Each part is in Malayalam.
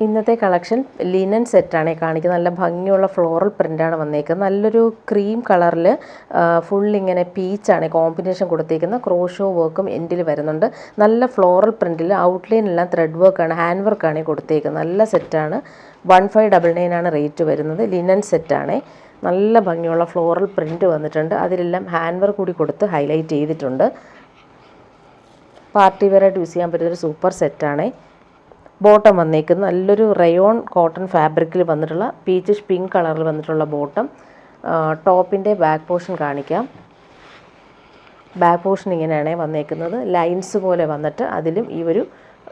ഇന്നത്തെ കളക്ഷൻ ലിനൻ സെറ്റാണ് കാണിക്കുന്നത്. നല്ല ഭംഗിയുള്ള ഫ്ലോറൽ പ്രിൻ്റാണ് വന്നേക്കുന്നത്. നല്ലൊരു ക്രീം കളറിൽ ഫുള്ളിങ്ങനെ പീച്ചാണ് കോമ്പിനേഷൻ കൊടുത്തേക്കുന്നത്. ക്രോഷോ വർക്കും എൻഡിൽ വരുന്നുണ്ട്. നല്ല ഫ്ലോറൽ പ്രിൻറ്റിൽ ഔട്ട്ലൈൻ എല്ലാം ത്രെഡ് വർക്കാണ്, ഹാൻഡ് വർക്കാണ് കൊടുത്തേക്കുന്നത്. നല്ല സെറ്റാണ്. 1599 ആണ് റേറ്റ് വരുന്നത്. ലിനൻ സെറ്റാണ്. നല്ല ഭംഗിയുള്ള ഫ്ലോറൽ പ്രിൻറ്റ് വന്നിട്ടുണ്ട്. അതിലെല്ലാം ഹാൻഡ് വർക്ക് കൂടി കൊടുത്ത് ഹൈലൈറ്റ് ചെയ്തിട്ടുണ്ട്. പാർട്ടി വെയറായിട്ട് യൂസ് ചെയ്യാൻ പറ്റുന്നൊരു സൂപ്പർ സെറ്റാണ്. ബോട്ടം വന്നേക്കുന്നത് നല്ലൊരു റയോൺ കോട്ടൺ ഫാബ്രിക്കിൽ വന്നിട്ടുള്ള പീച്ചിഷ് പിങ്ക് കളറിൽ വന്നിട്ടുള്ള ബോട്ടം. ടോപ്പിൻ്റെ ബാക്ക് പോർഷൻ കാണിക്കാം. ബാക്ക് പോർഷൻ ഇങ്ങനെയാണ് വന്നേക്കുന്നത്. ലൈൻസ് പോലെ വന്നിട്ട് അതിലും ഈ ഒരു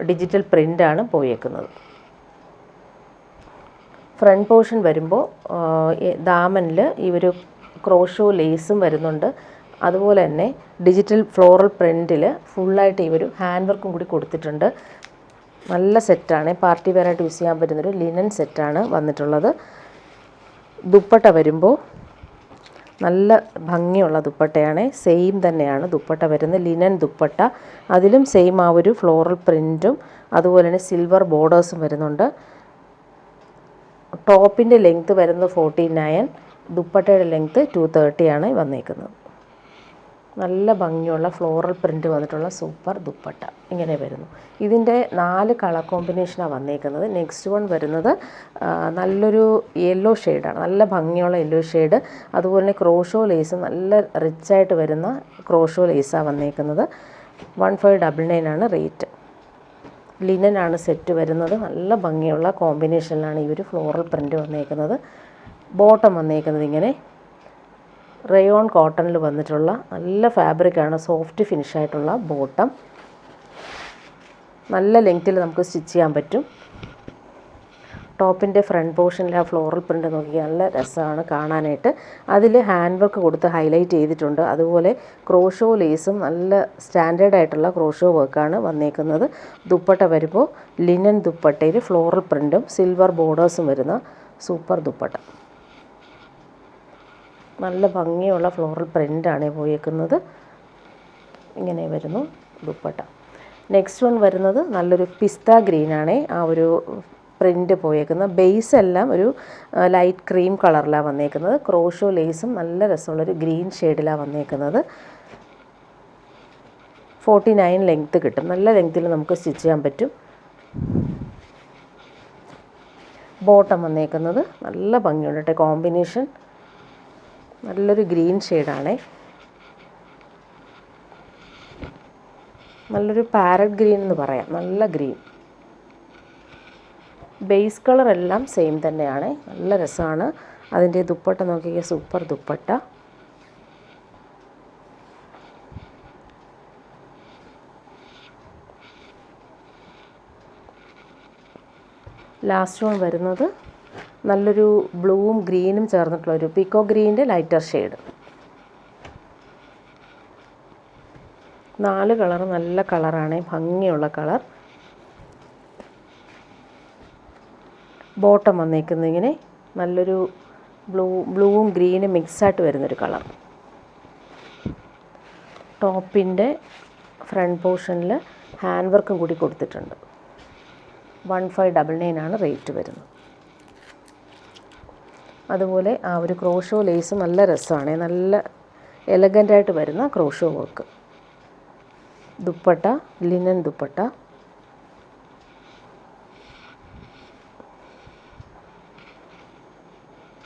ഡിജിറ്റൽ പ്രിൻ്റാണ് പോയേക്കുന്നത്. ഫ്രണ്ട് പോർഷൻ വരുമ്പോൾ ദാമനിൽ ഈ ഒരു ക്രോഷോ ലേസും വരുന്നുണ്ട്. അതുപോലെ തന്നെ ഡിജിറ്റൽ ഫ്ലോറൽ പ്രിൻറ്റിൽ ഫുള്ളായിട്ട് ഈ ഒരു ഹാൻഡ് വർക്കും കൂടി കൊടുത്തിട്ടുണ്ട്. നല്ല സെറ്റാണ്. പാർട്ടി വെയറായിട്ട് യൂസ് ചെയ്യാൻ പറ്റുന്നൊരു ലിനൻ സെറ്റാണ് വന്നിട്ടുള്ളത്. ദുപ്പട്ട വരുമ്പോൾ നല്ല ഭംഗിയുള്ള ദുപ്പട്ടയാണ്. സെയിം തന്നെയാണ് ദുപ്പട്ട വരുന്നത്. ലിനൻ ദുപ്പട്ട. അതിലും സെയിം ആ ഒരു ഫ്ലോറൽ പ്രിൻറ്റും അതുപോലെ തന്നെ സിൽവർ ബോർഡേഴ്സും വരുന്നുണ്ട്. ടോപ്പിൻ്റെ ലെങ്ത്ത് വരുന്നത് 49, ദുപ്പട്ടയുടെ ലെങ്ത്ത് 230 ആണ് വന്നേക്കുന്നത്. നല്ല ഭംഗിയുള്ള ഫ്ലോറൽ പ്രിൻ്റ് വന്നിട്ടുള്ള സൂപ്പർ ദുപ്പട്ട ഇങ്ങനെ വരുന്നു. ഇതിൻ്റെ 4 കളർ കോമ്പിനേഷനാണ് വന്നേക്കുന്നത്. നെക്സ്റ്റ് വൺ വരുന്നത് നല്ലൊരു യെല്ലോ ഷെയ്ഡാണ്. നല്ല ഭംഗിയുള്ള യെല്ലോ ഷെയ്ഡ്. അതുപോലെ തന്നെ ക്രോഷോ ലേസ് നല്ല റിച്ചായിട്ട് വരുന്ന ക്രോഷോ ലേസാണ് വന്നേക്കുന്നത്. 1599 ആണ് റേറ്റ്. ലിനനാണ് സെറ്റ് വരുന്നത്. നല്ല ഭംഗിയുള്ള കോമ്പിനേഷനിലാണ് ഈ ഒരു ഫ്ലോറൽ പ്രിൻ്റ് വന്നേക്കുന്നത്. ബോട്ടം വന്നേക്കുന്നത് ഇങ്ങനെ റയോൺ കോട്ടണിൽ വന്നിട്ടുള്ള നല്ല ഫാബ്രിക്കാണ്. Soft ഫിനിഷായിട്ടുള്ള bottom. നല്ല ലെങ്ത്തിൽ നമുക്ക് സ്റ്റിച്ച് ചെയ്യാൻ പറ്റും. ടോപ്പിൻ്റെ ഫ്രണ്ട് പോർഷനിൽ ആ ഫ്ലോറൽ പ്രിൻ്റ് നോക്കിയാൽ നല്ല രസമാണ് കാണാനായിട്ട്. അതിൽ ഹാൻഡ് വർക്ക് കൊടുത്ത് ഹൈലൈറ്റ് ചെയ്തിട്ടുണ്ട്. അതുപോലെ ക്രോഷോ ലേസും നല്ല സ്റ്റാൻഡേർഡ് ആയിട്ടുള്ള ക്രോഷോ വർക്കാണ് വന്നേക്കുന്നത്. ദുപ്പട്ട വരുമ്പോൾ ലിനൻ ദുപ്പട്ടയിൽ ഫ്ലോറൽ പ്രിൻറ്റും സിൽവർ ബോർഡേഴ്സും വരുന്ന സൂപ്പർ ദുപ്പട്ട. നല്ല ഭംഗിയുള്ള ഫ്ലോറൽ പ്രിൻ്റാണ് പോയേക്കുന്നത്. ഇങ്ങനെ വരുന്നു ദുപ്പട്ട. നെക്സ്റ്റ് വൺ വരുന്നത് നല്ലൊരു പിസ്ത ഗ്രീനാണ് ആ ഒരു പ്രിൻ്റ് പോയേക്കുന്നത്. ബേസ് എല്ലാം ഒരു ലൈറ്റ് ക്രീം കളറിലാണ് വന്നേക്കുന്നത്. ക്രോഷോ ലേസും നല്ല രസമുള്ളൊരു ഗ്രീൻ ഷെയ്ഡിലാണ് വന്നേക്കുന്നത്. 49 ലെങ്ത്ത് കിട്ടും. നല്ല ലെങ്ത്തിൽ നമുക്ക് സ്റ്റിച്ച് ചെയ്യാൻ പറ്റും. ബോട്ടം വന്നേക്കുന്നത് നല്ല ഭംഗിയുണ്ട് കേട്ടോ. കോമ്പിനേഷൻ നല്ലൊരു ഗ്രീൻ ഷെയ്ഡാണ്. നല്ലൊരു പാരറ്റ് ഗ്രീൻ എന്ന് പറയാം. നല്ല ഗ്രീൻ. ബേസ് കളർ എല്ലാം സെയിം തന്നെയാണ്. നല്ല രസമാണ്. അതിൻ്റെ ദുപ്പട്ട നോക്കിയാൽ സൂപ്പർ ദുപ്പട്ട. ലാസ്റ്റ് വൺ വരുന്നത് നല്ലൊരു ബ്ലൂവും ഗ്രീനും ചേർന്നിട്ടുള്ളൊരു പീക്കോ ഗ്രീനിൻ്റെ ലൈറ്റർ ഷെയ്ഡ്. 4 കളർ നല്ല കളറാണ്. ഭംഗിയുള്ള കളർ. ബോട്ടം വന്നേക്കുന്നത് ഇങ്ങനെ നല്ലൊരു ബ്ലൂവും ഗ്രീനും മിക്സായിട്ട് വരുന്നൊരു കളർ. ടോപ്പിൻ്റെ ഫ്രണ്ട് പോർഷനിൽ ഹാൻഡ് വർക്കും കൂടി കൊടുത്തിട്ടുണ്ട്. 1599 ആണ് റേറ്റ് വരുന്നത്. അതുപോലെ ആ ഒരു ക്രോഷോ ലേസ് നല്ല രസമാണ്. നല്ല എലഗൻ്റായിട്ട് വരുന്ന crochet work. Dupatta linen dupatta.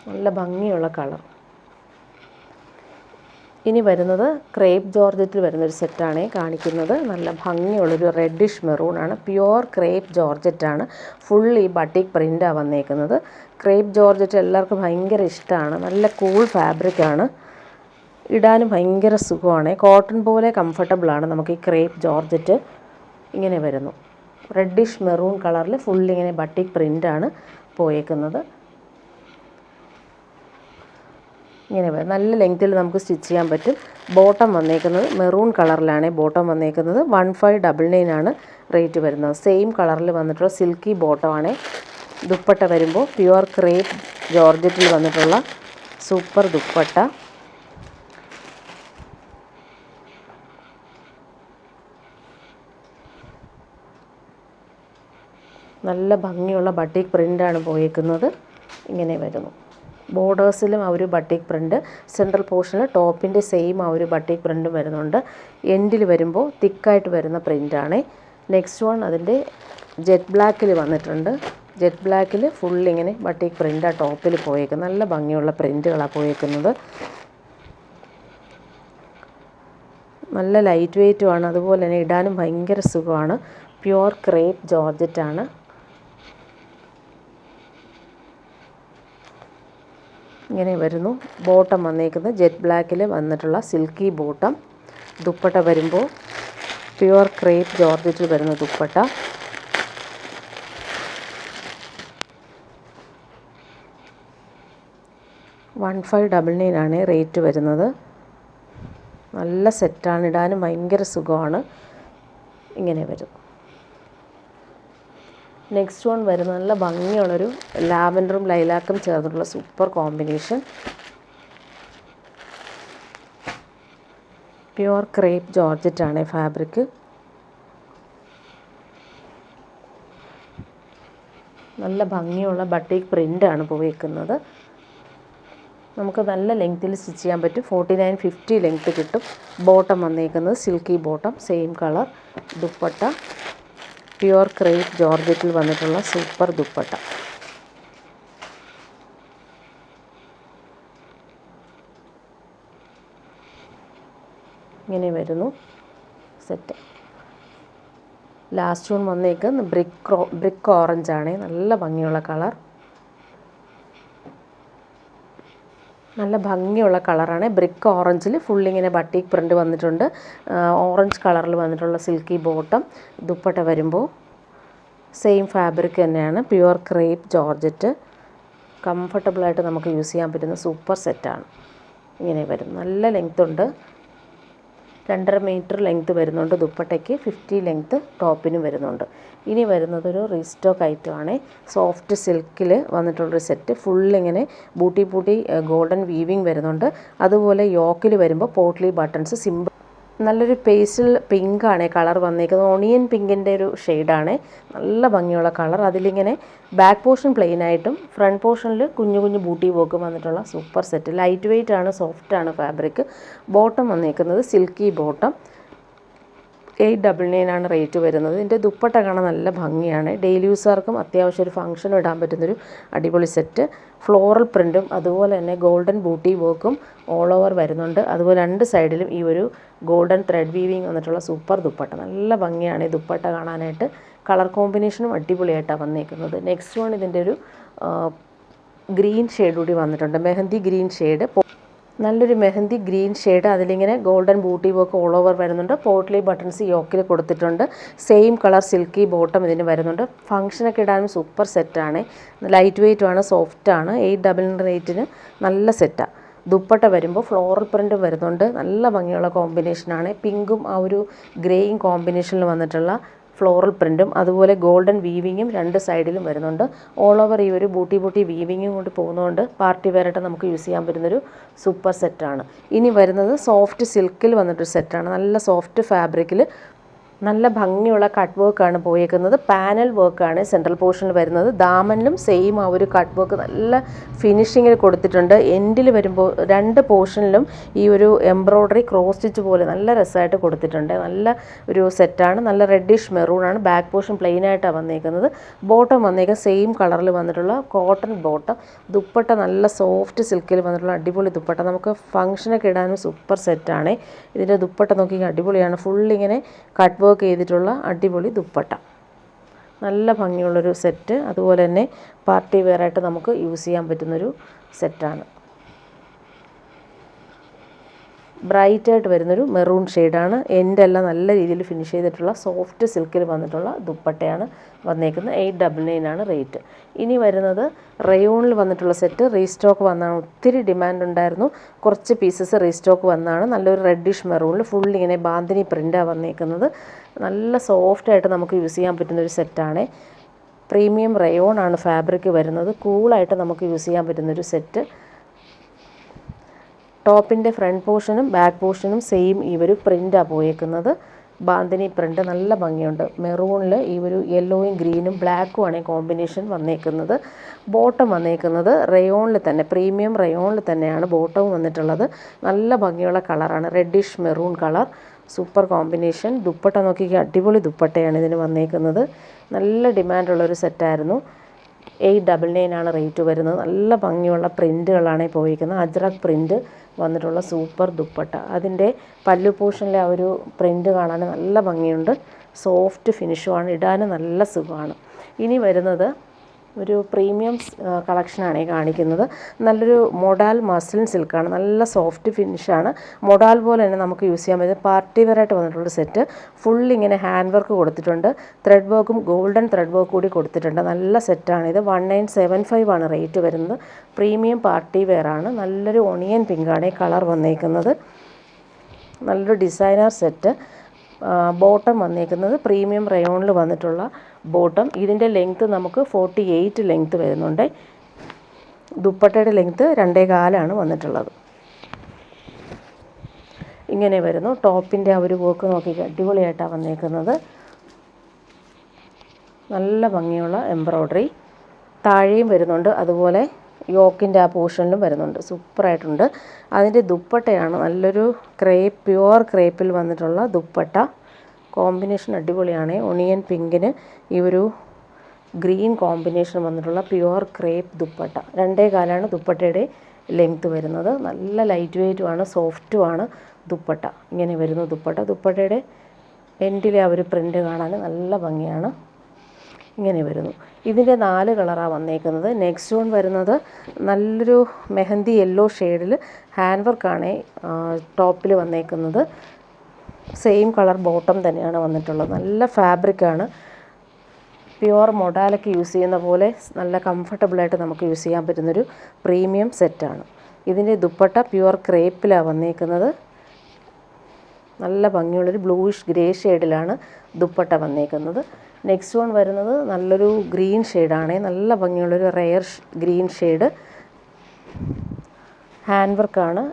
നല്ല ഭംഗിയുള്ള കളർ. ഇനി വരുന്നത് ക്രേപ്പ് ജോർജറ്റിൽ വരുന്നൊരു സെറ്റാണ് കാണിക്കുന്നത്. നല്ല ഭംഗിയുള്ളൊരു റെഡിഷ് മെറൂണാണ്. പ്യുവർ ക്രേപ്പ് ജോർജറ്റാണ്. ഫുൾ ഈ ബട്ടിക് പ്രിൻ്റാണ് വന്നേക്കുന്നത്. ക്രേപ്പ് ജോർജറ്റ് എല്ലാവർക്കും ഭയങ്കര ഇഷ്ടമാണ്. നല്ല കൂൾ ഫാബ്രിക്കാണ്. ഇടാനും ഭയങ്കര സുഖമാണ്. കോട്ടൺ പോലെ കംഫർട്ടബിളാണ് നമുക്ക് ഈ ക്രേപ്പ് ജോർജറ്റ്. ഇങ്ങനെ വരുന്നു റെഡിഷ് മെറൂൺ കളറിൽ ഫുള്ളിങ്ങനെ ബട്ടിക് പ്രിൻ്റാണ് പോയേക്കുന്നത്. ഇങ്ങനെ നല്ല ലെങ്ത്തിൽ നമുക്ക് സ്റ്റിച്ച് ചെയ്യാൻ പറ്റും. ബോട്ടം വന്നേക്കുന്നത് മെറൂൺ കളറിലാണ് ബോട്ടം വന്നേക്കുന്നത്. 1599 ആണ് റേറ്റ് വരുന്നത്. സെയിം കളറിൽ വന്നിട്ടുള്ള സിൽക്കി ബോട്ടമാണ്. ദുപ്പട്ട വരുമ്പോൾ പ്യുവർ ക്രേപ്പ് ജോർജറ്റിൽ വന്നിട്ടുള്ള സൂപ്പർ ദുപ്പട്ട. നല്ല ഭംഗിയുള്ള ബട്ടിക് പ്രിൻ്റാണ് പോയേക്കുന്നത്. ഇങ്ങനെ വരുന്നു. ബോർഡേഴ്സിലും ആ ഒരു ബട്ടിക് പ്രിൻ്റ്, സെൻട്രൽ പോർഷനിൽ ടോപ്പിൻ്റെ സെയിം ആ ഒരു ബട്ടിക് പ്രിൻ്റ് വരുന്നുണ്ട്. എൻഡിൽ വരുമ്പോൾ തിക്കായിട്ട് വരുന്ന പ്രിൻ്റാണ്. നെക്സ്റ്റ് വൺ അതിൻ്റെ ജെറ്റ് ബ്ലാക്കിൽ വന്നിട്ടുണ്ട്. ജെറ്റ് ബ്ലാക്കിൽ ഫുൾ ഇങ്ങനെ ബട്ടിക് പ്രിൻ്റാണ് ടോപ്പിൽ പോയേക്കുന്നത്. നല്ല ഭംഗിയുള്ള പ്രിൻ്റുകളാണ് പോയേക്കുന്നത്. നല്ല ലൈറ്റ് വെയ്റ്റുമാണ്, അതുപോലെ തന്നെ ഇടാനും ഭയങ്കര സുഖമാണ്. പ്യുവർ ക്രേപ്പ് ജോർജറ്റാണ്. ഇങ്ങനെ വരുന്നു. ബോട്ടം വന്നേക്കുന്നത് ജെറ്റ് ബ്ലാക്കിൽ വന്നിട്ടുള്ള സിൽക്കി ബോട്ടം. ദുപ്പട്ട വരുമ്പോൾ പ്യുവർ ക്രേപ്പ് ജോർജറ്റിൽ വരുന്ന ദുപ്പട്ട. $1599 ആണ് റേറ്റ് വരുന്നത്. നല്ല സെറ്റാണ്, ഇടാനും ഭയങ്കര സുഖമാണ്. ഇങ്ങനെ വരും. നെക്സ്റ്റ് വൺ വരുന്നത് നല്ല ഭംഗിയുള്ളൊരു ലാവൻഡറും ലൈലാക്കും ചേർന്നിട്ടുള്ള സൂപ്പർ കോമ്പിനേഷൻ. പ്യുവർ ക്രേപ്പ് ജോർജറ്റാണ് ഫാബ്രിക്. നല്ല ഭംഗിയുള്ള ബട്ടിക് പ്രിൻ്റാണ് പോയിരിക്കുന്നത്. നമുക്ക് നല്ല ലെങ്ത്തിൽ സ്റ്റിച്ച് ചെയ്യാൻ പറ്റും. 49-50 ലെങ്ത്ത് കിട്ടും. ബോട്ടം വന്നേക്കുന്നത് silky bottom, same colour. Dupatta pure crepe ജോർജറ്റിൽ വന്നിട്ടുള്ള സൂപ്പർ ദുപ്പട്ട. ഇങ്ങനെ വരുന്നു സെറ്റ്. ലാസ്റ്റ് വൺ വന്നേക്കുന്നത് ബ്രിക്ക് ഓറഞ്ചാണ്. നല്ല ഭംഗിയുള്ള കളർ. നല്ല ഭംഗിയുള്ള കളറാണ്. ബ്രിക്ക് ഓറഞ്ചിൽ ഫുള്ളിങ്ങനെ ബട്ടിക് പ്രിൻ്റ് വന്നിട്ടുണ്ട്. ഓറഞ്ച് കളറിൽ വന്നിട്ടുള്ള സിൽക്കി ബോട്ടം. ദുപ്പട്ട വരുമ്പോൾ സെയിം ഫാബ്രിക് തന്നെയാണ്. Pure crepe georgette. കംഫർട്ടബിളായിട്ട് നമുക്ക് യൂസ് ചെയ്യാൻ പറ്റുന്ന സൂപ്പർ സെറ്റാണ്. ഇങ്ങനെ വരും. നല്ല ലെങ്ത് ഉണ്ട്. 2.5 മീറ്റർ ലെങ്ത്ത് വരുന്നുണ്ട് ദുപ്പട്ടയ്ക്ക്. 50 ലെങ്ത്ത് ടോപ്പിനും വരുന്നുണ്ട്. ഇനി വരുന്നത് ഒരു റീസ്റ്റോക്ക് ഐറ്റമാണ്. സോഫ്റ്റ് സിൽക്കിൽ വന്നിട്ടുള്ളൊരു സെറ്റ്. ഫുള്ളിങ്ങനെ ബൂട്ടി ഗോൾഡൻ വീവിങ് വരുന്നുണ്ട്. അതുപോലെ യോക്കിൽ വരുമ്പോൾ പോട്ട്ലി ബട്ടൺസ് സിമ്പിൾ. നല്ലൊരു പേസ്റ്റൽ പിങ്കാണ് കളർ വന്നേക്കുന്നത്. ഓണിയൻ പിങ്കിൻ്റെ ഒരു ഷെയ്ഡാണ്. നല്ല ഭംഗിയുള്ള കളർ. അതിലിങ്ങനെ ബാക്ക് പോർഷൻ പ്ലെയിൻ ആയിട്ടും ഫ്രണ്ട് പോർഷനിൽ കുഞ്ഞു കുഞ്ഞു ബൂട്ടി വർക്ക് വന്നിട്ടുള്ള സൂപ്പർ സെറ്റ്. ലൈറ്റ് വെയ്റ്റ് ആണ്, സോഫ്റ്റാണ് ഫാബ്രിക്. ബോട്ടം വന്നേക്കുന്നത് സിൽക്കി ബോട്ടം. 899 ആണ് റേറ്റ് വരുന്നത്. ഇതിൻ്റെ ദുപ്പട്ട കാണാൻ നല്ല ഭംഗിയാണ്. ഡെയിലി യൂസർക്കും അത്യാവശ്യം ഒരു ഫംഗ്ഷനും ഇടാൻ പറ്റുന്നൊരു അടിപൊളി സെറ്റ്. ഫ്ലോറൽ പ്രിൻറ്റും അതുപോലെ തന്നെ ഗോൾഡൻ ബൂട്ടി വർക്കും ഓൾ ഓവർ വരുന്നുണ്ട്. അതുപോലെ 2 സൈഡിലും ഈ ഒരു ഗോൾഡൻ ത്രെഡ് വീവിങ് വന്നിട്ടുള്ള സൂപ്പർ ദുപ്പട്ട. നല്ല ഭംഗിയാണ് ഈ ദുപ്പട്ട കാണാനായിട്ട്. കളർ കോമ്പിനേഷനും അടിപൊളിയായിട്ടാണ് വന്നേക്കുന്നത്. നെക്സ്റ്റ് വൺ ഇതിൻ്റെ ഒരു ഗ്രീൻ ഷെയ്ഡ് കൂടി വന്നിട്ടുണ്ട്. Mehndi green shade. നല്ലൊരു മെഹന്തി ഗ്രീൻ ഷെയ്ഡ്. അതിലിങ്ങനെ golden booty work all over വരുന്നുണ്ട്. പോട്ട്ലി ബട്ടൺസ് യോക്കിൽ കൊടുത്തിട്ടുണ്ട്. സെയിം കളർ സിൽക്കി ബോട്ടം ഇതിന് വരുന്നുണ്ട്. ഫംഗ്ഷനൊക്കെ ഇടാനും സൂപ്പർ സെറ്റാണ്. ലൈറ്റ് വെയ്റ്റുമാണ്, സോഫ്റ്റാണ്. 899 റേറ്റിന് നല്ല സെറ്റാണ്. ദുപ്പട്ട വരുമ്പോൾ ഫ്ലോറൽ പ്രിൻ്റ് വരുന്നുണ്ട്. നല്ല ഭംഗിയുള്ള കോമ്പിനേഷനാണ്. പിങ്കും ആ ഒരു ഗ്രേയും കോമ്പിനേഷനിൽ വന്നിട്ടുള്ള ഫ്ലോറൽ പ്രിൻറ്റും അതുപോലെ ഗോൾഡൻ വീവിങ്ങും 2 സൈഡിലും വരുന്നുണ്ട്. ഓൾ ഓവർ ഈ ഒരു ബൂട്ടി വീവിങ്ങും കൊണ്ട് പോകുന്നതുകൊണ്ട് പാർട്ടി വെയറായിട്ട് നമുക്ക് യൂസ് ചെയ്യാൻ പറ്റുന്നൊരു സൂപ്പർ സെറ്റാണ്. ഇനി വരുന്നത് സോഫ്റ്റ് സിൽക്കിൽ വന്നിട്ടൊരു സെറ്റാണ്. നല്ല സോഫ്റ്റ് ഫാബ്രിക്കിൽ നല്ല ഭംഗിയുള്ള കട്ട് വർക്കാണ് പോയേക്കുന്നത്. പാനൽ വർക്കാണ് സെൻട്രൽ പോർഷനിൽ വരുന്നത്. ദാമനിലും സെയിം ആ ഒരു കട്ട് വർക്ക് നല്ല ഫിനിഷിങ്ങിൽ കൊടുത്തിട്ടുണ്ട്. എൻഡിൽ വരുമ്പോൾ 2 പോർഷനിലും ഈ ഒരു എംബ്രോയ്ഡറി ക്രോസ് സ്റ്റിച്ച് പോലെ നല്ല രസമായിട്ട് കൊടുത്തിട്ടുണ്ട്. നല്ല ഒരു സെറ്റാണ്. നല്ല റെഡിഷ് മെറൂണാണ്. ബാക്ക് പോർഷൻ പ്ലെയിൻ ആയിട്ടാണ് വന്നേക്കുന്നത്. ബോട്ടം വന്നേക്കുന്നത് സെയിം കളറിൽ വന്നിട്ടുള്ള കോട്ടൺ ബോട്ടം. ദുപ്പട്ട നല്ല സോഫ്റ്റ് സിൽക്കിൽ വന്നിട്ടുള്ള അടിപൊളി ദുപ്പട്ട. നമുക്ക് ഫംഗ്ഷനൊക്കെ ഇടാനും സൂപ്പർ സെറ്റാണ്. ഇതിൻ്റെ ദുപ്പട്ട നോക്കി അടിപൊളിയാണ്. ഫുള്ളിങ്ങനെ കട്ട് വർക്ക് ചെയ്തിട്ടുള്ള അടിപൊളി ദുപ്പട്ട. നല്ല ഭംഗിയുള്ളൊരു സെറ്റ്. അതുപോലെ തന്നെ പാർട്ടി വെയറായിട്ട് നമുക്ക് യൂസ് ചെയ്യാൻ പറ്റുന്നൊരു സെറ്റാണ്. ബ്രൈറ്റായിട്ട് വരുന്നൊരു മെറൂൺ ഷെയ്ഡാണ്. എൻഡെല്ലാം നല്ല രീതിയിൽ ഫിനിഷ് ചെയ്തിട്ടുള്ള സോഫ്റ്റ് സിൽക്കിൽ വന്നിട്ടുള്ള ദുപ്പട്ടയാണ് വന്നേക്കുന്നത്. 899 ആണ് റേറ്റ്. ഇനി വരുന്നത് റയോണിൽ വന്നിട്ടുള്ള സെറ്റ്. റീസ്റ്റോക്ക് വന്നാണ്. ഒത്തിരി ഡിമാൻഡ് ഉണ്ടായിരുന്നു. കുറച്ച് പീസസ് റീസ്റ്റോക്ക് വന്നാണ്. നല്ലൊരു റെഡിഷ് മെറൂണിൽ ഫുൾ ഇങ്ങനെ ബാന്തിനി പ്രിൻ്റാണ് വന്നേക്കുന്നത്. നല്ല സോഫ്റ്റായിട്ട് നമുക്ക് യൂസ് ചെയ്യാൻ പറ്റുന്നൊരു സെറ്റാണ്. പ്രീമിയം റയോൺ ആണ് ഫാബ്രിക് വരുന്നത്. കൂളായിട്ട് നമുക്ക് യൂസ് ചെയ്യാൻ പറ്റുന്നൊരു സെറ്റ്. ടോപ്പിൻ്റെ ഫ്രണ്ട് പോർഷനും ബാക്ക് പോർഷനും സെയിം ഈ ഒരു പ്രിൻ്റാണ് പോയേക്കുന്നത്. ബാന്തിനി പ്രിൻ്റ് നല്ല ഭംഗിയുണ്ട്. മെറൂണിൽ ഈ ഒരു യെല്ലോയും ഗ്രീനും ബ്ലാക്കുമാണ് കോമ്പിനേഷൻ വന്നേക്കുന്നത്. ബോട്ടം വന്നേക്കുന്നത് റയോണിൽ തന്നെ, പ്രീമിയം റയോണിൽ തന്നെയാണ് ബോട്ടവും വന്നിട്ടുള്ളത്. നല്ല ഭംഗിയുള്ള കളറാണ്, reddish maroon colour. Super combination. Dupatta നോക്കിക്കുക, അടിപൊളി ദുപ്പട്ടയാണ് ഇതിന് വന്നേക്കുന്നത്. നല്ല ഡിമാൻഡുള്ളൊരു സെറ്റായിരുന്നു. 899 റേറ്റ് വരുന്നത്. നല്ല ഭംഗിയുള്ള പ്രിൻറ്റുകളാണ് പോയിരിക്കുന്നത്. അജ്രക് പ്രിൻറ്റ് വന്നിട്ടുള്ള സൂപ്പർ ദുപ്പട്ട. അതിൻ്റെ പല്ലു പോർഷനിലെ ആ ഒരു പ്രിൻറ്റ് കാണാൻ നല്ല ഭംഗിയുണ്ട്. സോഫ്റ്റ് ഫിനിഷുമാണ്, ഇടാൻ നല്ല സുഖമാണ്. ഇനി വരുന്നത് ഒരു പ്രീമിയം കളക്ഷനാണ് കാണിക്കുന്നത്. നല്ലൊരു മൊഡാൽ മസ്ലിൻ സിൽക്കാണ്, നല്ല സോഫ്റ്റ് ഫിനിഷാണ്. മൊഡാൽ പോലെ തന്നെ നമുക്ക് യൂസ് ചെയ്യാൻ പറ്റും. പാർട്ടി വെയറായിട്ട് വന്നിട്ടുള്ള സെറ്റ്. ഫുൾ ഇങ്ങനെ ഹാൻഡ് വർക്ക് കൊടുത്തിട്ടുണ്ട്. ത്രെഡ് വർക്കും ഗോൾഡൻ ത്രെഡ് വർക്ക് കൂടി കൊടുത്തിട്ടുണ്ട്. നല്ല സെറ്റാണിത്. 1975 ആണ് റേറ്റ് വരുന്നത്. പ്രീമിയം പാർട്ടി വെയറാണ്. നല്ലൊരു ഒണിയൻ പിങ്കാണ് ഈ കളർ വന്നേക്കുന്നത്. നല്ലൊരു ഡിസൈനർ സെറ്റ്. ബോട്ടം വന്നേക്കുന്നത് പ്രീമിയം റയോണിൽ വന്നിട്ടുള്ള ബോട്ടം. ഇതിൻ്റെ ലെങ്ത്ത് നമുക്ക് 48 ലെങ്ത്ത് വരുന്നുണ്ട്. ദുപ്പട്ടയുടെ ലെങ്ത്ത് 2.25 വന്നിട്ടുള്ളത്. ഇങ്ങനെ വരുന്നു. ടോപ്പിൻ്റെ ആ ഒരു വർക്ക് നോക്കി അടിപൊളിയായിട്ടാണ് വന്നേക്കുന്നത്. നല്ല ഭംഗിയുള്ള എംബ്രോയ്ഡറി താഴെയും വരുന്നുണ്ട്, അതുപോലെ യോക്കിൻ്റെ ആ പോർഷനിലും വരുന്നുണ്ട്. സൂപ്പറായിട്ടുണ്ട്. അതിൻ്റെ ദുപ്പട്ടയാണ് നല്ലൊരു ക്രേപ്പ്, പ്യുവർ ക്രേപ്പിൽ വന്നിട്ടുള്ള ദുപ്പട്ട. കോമ്പിനേഷൻ അടിപൊളിയാണ്. ഒണിയൻ പിങ്കിന് ഈ ഒരു ഗ്രീൻ കോമ്പിനേഷൻ വന്നിട്ടുള്ള പ്യുവർ ക്രേപ്പ് ദുപ്പട്ട. 2.25 ദുപ്പട്ടയുടെ ലെങ്ത്ത് വരുന്നത്. നല്ല ലൈറ്റ് വെയ്റ്റുമാണ്, സോഫ്റ്റുമാണ് ദുപ്പട്ട. ഇങ്ങനെ വരുന്നു ദുപ്പട്ട. ദുപ്പട്ടയുടെ എൻഡിലെ ആ ഒരു പ്രിൻ്റ് കാണാൻ നല്ല ഭംഗിയാണ്. ഇങ്ങനെ വരുന്നു. ഇതിൻ്റെ 4 കളറാണ് വന്നേക്കുന്നത്. നെക്സ്റ്റ് വൺ വരുന്നത് നല്ലൊരു മെഹന്തി യെല്ലോ ഷെയ്ഡിൽ ഹാൻഡ് വർക്കാണ് ടോപ്പിൽ വന്നേക്കുന്നത്. സെയിം കളർ ബോട്ടം തന്നെയാണ് വന്നിട്ടുള്ളത്. നല്ല ഫാബ്രിക്കാണ്. പ്യുവർ മൊഡാലൊക്കെ യൂസ് ചെയ്യുന്ന പോലെ നല്ല കംഫർട്ടബിളായിട്ട് നമുക്ക് യൂസ് ചെയ്യാൻ പറ്റുന്നൊരു പ്രീമിയം സെറ്റാണ്. ഇതിൻ്റെ ദുപ്പട്ട പ്യുവർ ക്രേപ്പിലാണ് വന്നേക്കുന്നത്. നല്ല ഭംഗിയുള്ളൊരു ബ്ലൂയിഷ് ഗ്രേ ഷെയ്ഡിലാണ് ദുപ്പട്ട വന്നേക്കുന്നത്. നെക്സ്റ്റ് വൺ വരുന്നത് നല്ലൊരു ഗ്രീൻ ഷെയ്ഡാണ്. നല്ല ഭംഗിയുള്ളൊരു റെയർ ഗ്രീൻ ഷെയ്ഡ്. ഹാൻഡ് വർക്കാണ്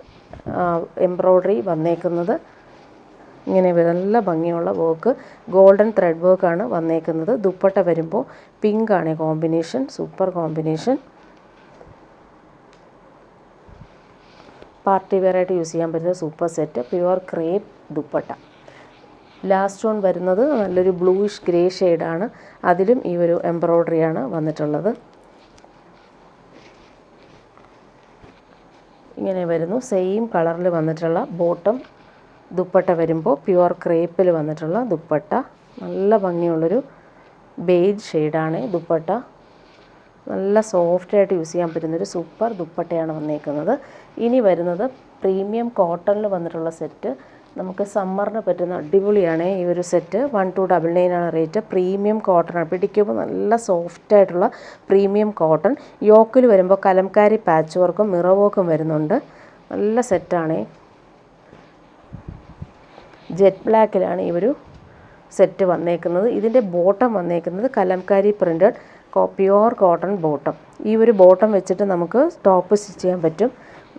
എംബ്രോയ്ഡറി വന്നേക്കുന്നത്. ഇങ്ങനെ നല്ല ഭംഗിയുള്ള വർക്ക്, ഗോൾഡൻ ത്രെഡ് വർക്കാണ് വന്നേക്കുന്നത്. ദുപ്പട്ട വരുമ്പോൾ പിങ്കാണ് കോമ്പിനേഷൻ. Super combination. പാർട്ടി വെയറായിട്ട് യൂസ് ചെയ്യാൻ പറ്റുന്ന super set. Pure crepe dupatta. Last one വരുന്നത് നല്ലൊരു ബ്ലൂയിഷ് ഗ്രേ ഷെയ്ഡാണ്. അതിലും ഈ ഒരു എംബ്രോയ്ഡറിയാണ് വന്നിട്ടുള്ളത്. ഇങ്ങനെ വരുന്നു. സെയിം കളറിൽ വന്നിട്ടുള്ള ബോട്ടം. ദുപ്പട്ട വരുമ്പോൾ പ്യുവർ ക്രേപ്പിൽ വന്നിട്ടുള്ള ദുപ്പട്ട. നല്ല ഭംഗിയുള്ളൊരു ബേജ് ഷെയ്ഡാണ് ദുപ്പട്ട. നല്ല സോഫ്റ്റായിട്ട് യൂസ് ചെയ്യാൻ പറ്റുന്നൊരു സൂപ്പർ ദുപ്പട്ടയാണ് വന്നേക്കുന്നത്. ഇനി വരുന്നത് പ്രീമിയം കോട്ടണിൽ വന്നിട്ടുള്ള സെറ്റ്. നമുക്ക് സമ്മറിന് പറ്റുന്ന അടിപൊളിയാണ് ഈ ഒരു സെറ്റ്. 1299 റേറ്റ്. പ്രീമിയം കോട്ടണാണ്. പിടിക്കുമ്പോൾ നല്ല സോഫ്റ്റായിട്ടുള്ള പ്രീമിയം കോട്ടൺ. യോക്കിൽ വരുമ്പോൾ കലംകാരി പാച്ച് വർക്കും മിറർ വർക്കും വരുന്നുണ്ട്. നല്ല സെറ്റാണ്. ജെറ്റ് ബ്ലാക്കിലാണ് ഈ ഒരു സെറ്റ് വന്നേക്കുന്നത്. ഇതിൻ്റെ ബോട്ടം വന്നേക്കുന്നത് Kalamkari printed pure cotton bottom. ഈ ഒരു ബോട്ടം വെച്ചിട്ട് നമുക്ക് ടോപ്പ് സ്റ്റിച്ച് ചെയ്യാൻ പറ്റും.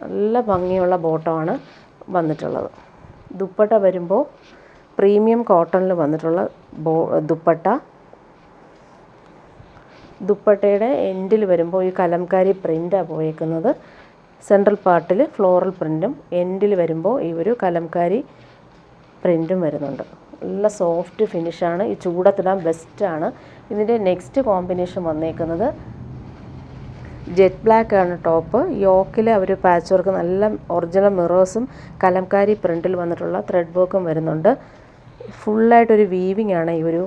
നല്ല ഭംഗിയുള്ള ബോട്ടമാണ് വന്നിട്ടുള്ളത്. ദുപ്പട്ട വരുമ്പോൾ പ്രീമിയം കോട്ടണിൽ വന്നിട്ടുള്ള ദുപ്പട്ട. ദുപ്പട്ടയുടെ എൻഡിൽ വരുമ്പോൾ ഈ കലംകാരി പ്രിൻ്റാണ് പോയേക്കുന്നത്. സെൻട്രൽ പാർട്ടിൽ ഫ്ലോറൽ പ്രിൻറ്റും എൻഡിൽ വരുമ്പോൾ ഈ ഒരു കലംകാരി പ്രിൻറ്റും വരുന്നുണ്ട്. നല്ല സോഫ്റ്റ് ഫിനിഷാണ്. ഈ ചൂടത്തിടാൻ ബെസ്റ്റാണ്. ഇതിൻ്റെ നെക്സ്റ്റ് കോമ്പിനേഷൻ വന്നേക്കുന്നത് ജെറ്റ് ബ്ലാക്ക് ആണ് ടോപ്പ്. യോക്കിൽ അവർ പാച്ച് വർക്ക് നല്ല ഒറിജിനൽ മിറേഴ്സും കലംകാരി പ്രിൻറ്റിൽ വന്നിട്ടുള്ള ത്രെഡ് വർക്കും വരുന്നുണ്ട്. ഫുള്ളായിട്ടൊരു വീവിങ് ആണ് ഈ ഒരു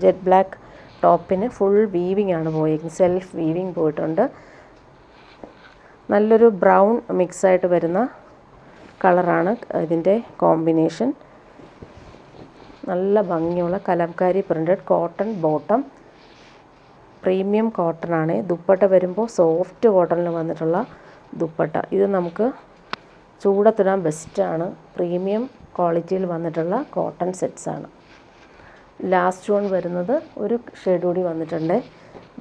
ജെറ്റ് ബ്ലാക്ക് ടോപ്പിന്. ഫുൾ വീവിങ് ആണ് പോയിരിക്കുന്നത്. സെൽഫ് വീവിങ് പോയിട്ടുണ്ട്. നല്ലൊരു ബ്രൗൺ മിക്സായിട്ട് വരുന്ന കളറാണ് ഇതിൻ്റെ കോമ്പിനേഷൻ. നല്ല ഭംഗിയുള്ള Kalamkari printed cotton bottom. Premium cotton ആണ്. ദുപ്പട്ട വരുമ്പോൾ സോഫ്റ്റ് കോട്ടണിൽ വന്നിട്ടുള്ള ദുപ്പട്ട. ഇത് നമുക്ക് ചൂടത്തിടാൻ ബെസ്റ്റാണ്. പ്രീമിയം ക്വാളിറ്റിയിൽ വന്നിട്ടുള്ള കോട്ടൺ സെറ്റ്സാണ്. ലാസ്റ്റ് വൺ വരുന്നത് ഒരു ഷെയ്ഡ് കൂടി വന്നിട്ടുണ്ട്.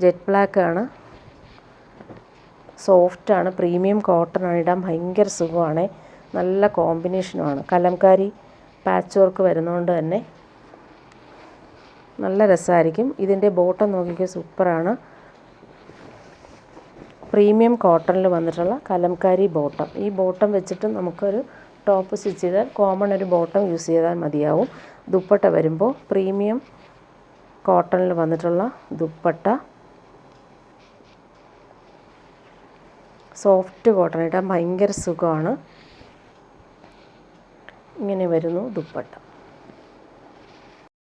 ജെറ്റ് ബ്ലാക്ക് ആണ്. സോഫ്റ്റാണ്. പ്രീമിയം കോട്ടൺ ആണ്. ഇടാൻ ഭയങ്കര സുഖമാണ്. നല്ല കോമ്പിനേഷനുമാണ്. കലംകാരി പാച്ച് വർക്ക് വരുന്നതുകൊണ്ട് തന്നെ നല്ല രസമായിരിക്കും. ഇതിൻ്റെ ബോട്ടം നോക്കിക്കോ, സൂപ്പറാണ്. പ്രീമിയം കോട്ടണിൽ വന്നിട്ടുള്ള കലംകാരി ബോട്ടം. ഈ ബോട്ടം വെച്ചിട്ട് നമുക്കൊരു ടോപ്പ് സ്റ്റിച്ച് ചെയ്താൽ കോമൺ ഒരു ബോട്ടം യൂസ് ചെയ്താൽ മതിയാവും. ദുപ്പട്ട വരുമ്പോൾ പ്രീമിയം കോട്ടണിൽ വന്നിട്ടുള്ള ദുപ്പട്ട, സോഫ്റ്റ് കോട്ടൺ, ഇടാൻ ഭയങ്കര സുഖമാണ്. ഇങ്ങനെ വരുന്നു ദുപ്പട്ട.